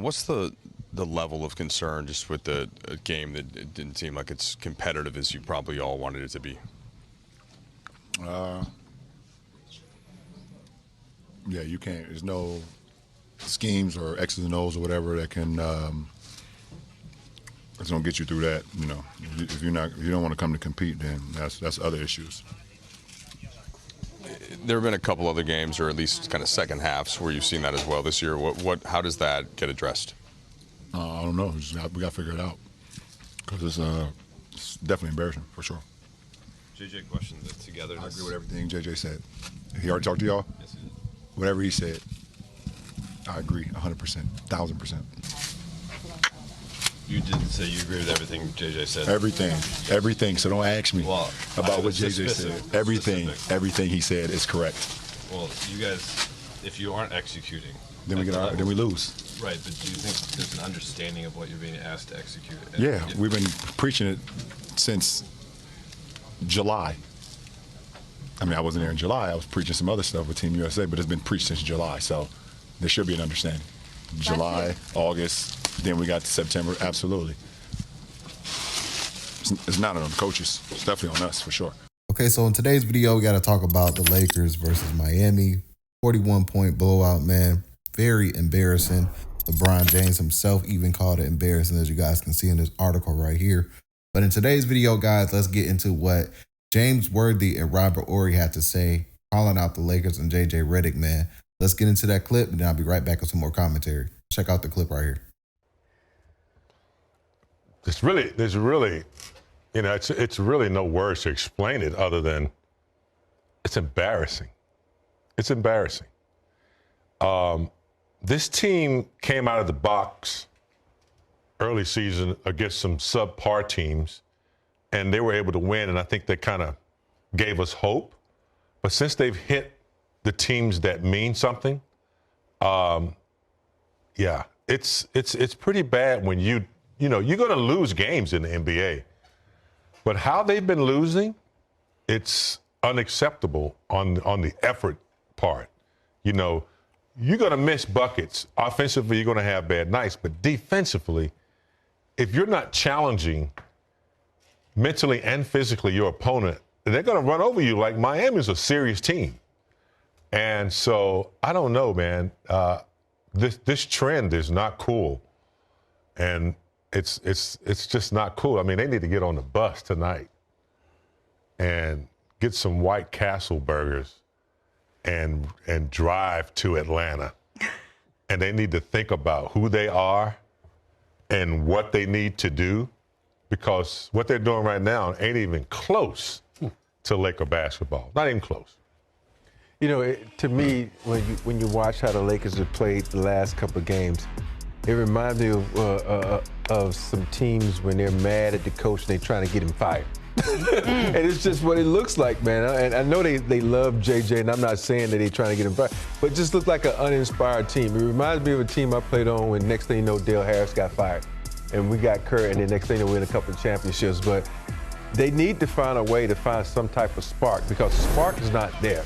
what's the level of concern just with the game that it didn't seem like it's competitive as you probably all wanted it to be? Yeah, you can't. There's no schemes or X's and O's or whatever that can that's gonna get you through that. You know, if you don't want to come to compete, then that's other issues. There have been a couple other games, or at least kind of second halves, where you've seen that as well this year. How does that get addressed? I don't know. We got to figure it out because it's definitely embarrassing for sure. JJ questioned the togetherness. I agree with everything JJ said. He already talked to y'all? Yes, he did. Whatever he said, I agree 100%, 1,000%. You did say you agree with everything JJ said. Everything. So don't ask me about what JJ said. Everything he said is correct. Well, you guys, if you aren't executing, then we lose. Right, but do you think there's an understanding of what you're being asked to execute? Yeah, we've been preaching it since July. I mean, I wasn't there in July. I was preaching some other stuff with Team USA, but it's been preached since July, so there should be an understanding. July, August, then we got to September. Absolutely. It's not on the coaches. It's definitely on us for sure. Okay, so in today's video, we got to talk about the Lakers versus Miami. 41-point blowout, man. Very embarrassing. LeBron James himself even called it embarrassing, as you guys can see in this article right here. But in today's video, guys, let's get into what James Worthy and Robert Horry had to say, calling out the Lakers and JJ Redick, man. Let's get into that clip, and then I'll be right back with some more commentary. Check out the clip right here. There's really, you know, it's really no words to explain it other than it's embarrassing. It's embarrassing. This team came out of the box early season against some subpar teams, and they were able to win, and I think they kind of gave us hope. But since they've hit the teams that mean something, yeah, it's pretty bad when you're going to lose games in the NBA. But how they've been losing, it's unacceptable on the effort part. You know, you're going to miss buckets. Offensively, you're going to have bad nights. But defensively, if you're not challenging mentally and physically your opponent, they're going to run over you. Like Miami's a serious team. And so I don't know, man. This trend is not cool. And it's just not cool. I mean, they need to get on the bus tonight and get some White Castle burgers and drive to Atlanta. And they need to think about who they are and what they need to do, because what they're doing right now ain't even close to Laker basketball. Not even close. You know, to me, when you watch how the Lakers have played the last couple of games, it reminds me of some teams when they're mad at the coach and they're trying to get him fired. And it's just what it looks like, man. And I know they love JJ, and I'm not saying that they're trying to get him fired, but it just looks like an uninspired team. It reminds me of a team I played on when next thing you know, Dale Harris got fired. And we got Kerr, and then next thing they win a couple of championships. But they need to find a way to find some type of spark, because the spark is not there.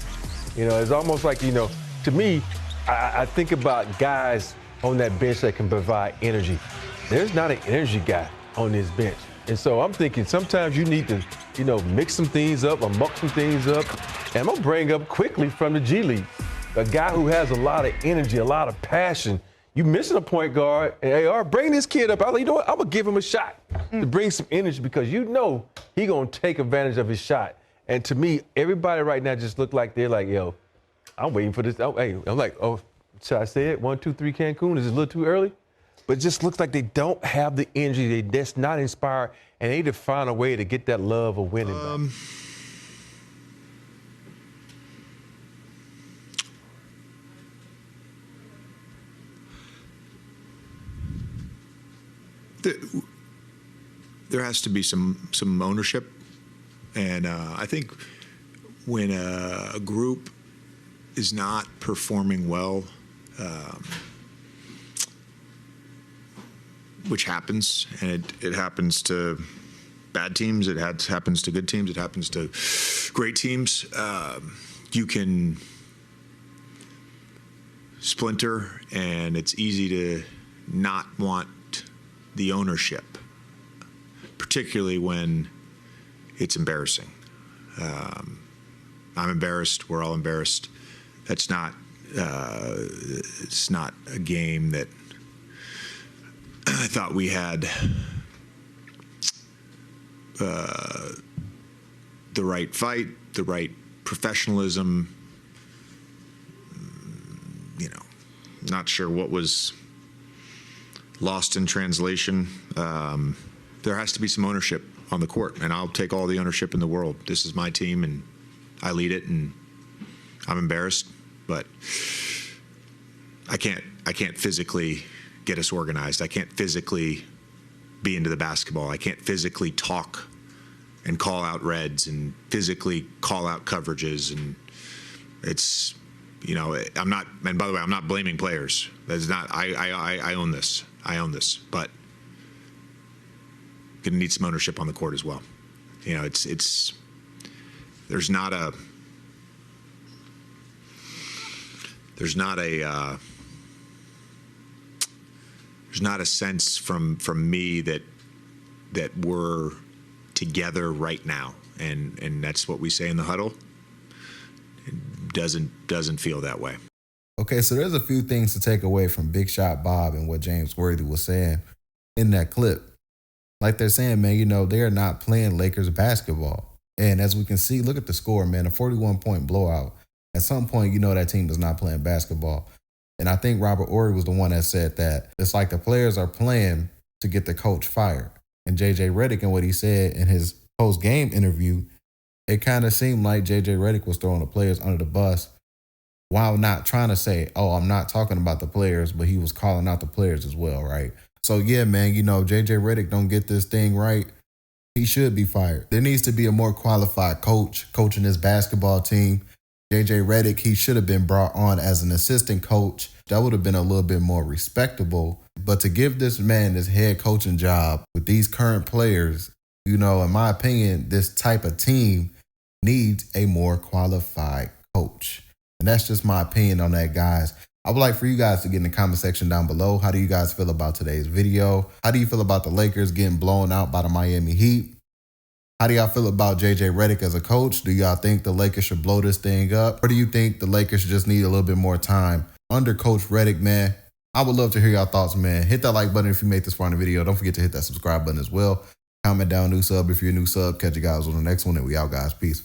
You know, it's almost like, you know, to me, I think about guys on that bench that can provide energy. There's not an energy guy on this bench. And so I'm thinking sometimes you need to, you know, mix some things up or muck some things up. And I'm going to bring up quickly from the G League, a guy who has a lot of energy, a lot of passion. You missing a point guard, and AR, bring this kid up. You know what? I'm going to give him a shot to bring some energy, because you know he going to take advantage of his shot. And to me, everybody right now just look like they're like, yo, I'm waiting for this. Oh, hey, I'm like, oh, should I say it? 1, 2, 3 Cancun? Is it a little too early? But it just looks like they don't have the energy. They're just not inspired, and they need to find a way to get that love of winning back. There has to be some ownership, and I think when a group is not performing well, which happens, and it happens to bad teams, it happens to good teams, it happens to great teams, you can splinter, and it's easy not want the ownership, particularly when it's embarrassing. I'm embarrassed. We're all embarrassed. That's not. It's not a game that I thought we had the right fight, the right professionalism. Not sure what was lost in translation. There has to be some ownership on the court, and I'll take all the ownership in the world. This is my team, and I lead it, and I'm embarrassed, but I can't physically get us organized. I can't physically be into the basketball. I can't physically talk and call out reds and physically call out coverages, and it's, I'm not, and by the way, I'm not blaming players. That's not, I own this. I own this, but gonna need some ownership on the court as well. There's not a sense from me that we're together right now, and that's what we say in the huddle. It doesn't feel that way. Okay, so there's a few things to take away from Big Shot Bob and what James Worthy was saying in that clip. Like they're saying, man, they are not playing Lakers basketball. And as we can see, look at the score, man, a 41-point blowout. At some point, that team is not playing basketball. And I think Robert Horry was the one that said that it's like the players are playing to get the coach fired. And J.J. Redick and what he said in his post-game interview, it kind of seemed like J.J. Redick was throwing the players under the bus while not trying to say, oh, I'm not talking about the players, but he was calling out the players as well, right? So, yeah, man, J.J. Redick don't get this thing right. He should be fired. There needs to be a more qualified coach coaching this basketball team. J.J. Redick, he should have been brought on as an assistant coach. That would have been a little bit more respectable. But to give this man this head coaching job with these current players, in my opinion, this type of team needs a more qualified coach. And that's just my opinion on that, guys. I would like for you guys to get in the comment section down below. How do you guys feel about today's video? How do you feel about the Lakers getting blown out by the Miami Heat? How do y'all feel about J.J. Redick as a coach? Do y'all think the Lakers should blow this thing up? Or do you think the Lakers just need a little bit more time under Coach Redick, man? I would love to hear y'all thoughts, man. Hit that like button if you made this far in the video. Don't forget to hit that subscribe button as well. Comment down, new sub if you're a new sub. Catch you guys on the next one, and we out, guys. Peace.